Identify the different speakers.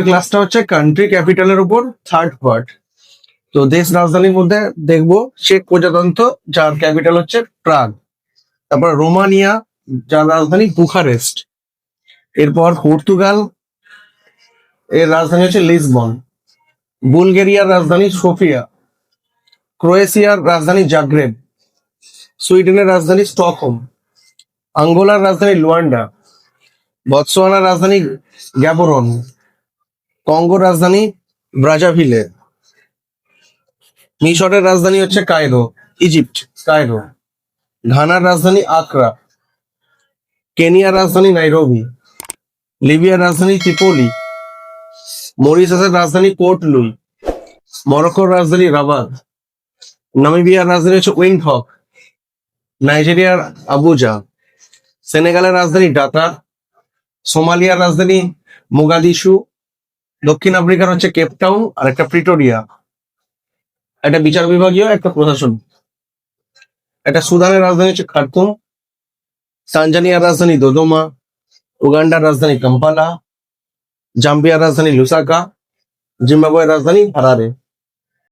Speaker 1: ক্লাসটা হচ্ছে কান্ট্রি ক্যাপিটালের উপর থার্ড পার্ট। তো দেশ রাজধানীর মধ্যে দেখবো চেক প্রজাতন্ত্র, যার ক্যাপিটাল হচ্ছে প্রাগ। তারপর রোমানিয়া, যার রাজধানী বুখারেস্ট। এরপর পর্তুগাল, এর রাজধানী হচ্ছে লিসবন। বুলগেরিয়ার রাজধানী সোফিয়া। ক্রোয়েশিয়ার রাজধানী জাগ্রেব। সুইডেনের রাজধানী স্টকহোম। আঙ্গোলার রাজধানী লুয়ান্ডা। বতসোয়ানার রাজধানী গ্যাবরন। কঙ্গোর রাজধানী ব্রাজাভিলে। মিশরের রাজধানী হচ্ছে কায়রো, ইজিপ্ট, কায়রো। ঘানার রাজধানী আকরা। কেনিয়ার রাজধানী নাইরোবি। লিবিয়ার রাজধানী ত্রিপোলি। মরিশাসের রাজধানী পোর্ট লুই। মরক্কোর রাজধানী রাবাত। নামিবিয়ার রাজধানী হচ্ছে উইন্ডহক। নাইজেরিয়ার আবুজা। সেনেগালের রাজধানী ডাকার। সোমালিয়ার রাজধানী মোগাদিশু। দক্ষিণ আফ্রিকার হচ্ছে কেপটাউন আর একটা প্রিটোরিয়া। একটা বিচার বিভাগীয়, একটা প্রশাসন। একটা সুদানের রাজধানী হচ্ছে খার্তুম। তানজানিয়ার রাজধানী দোদোমা। উগান্ডার রাজধানী কাম্পালা। জাম্বিয়ার রাজধানী লুসাকা। জিম্বাবুয়ের রাজধানী হারারে।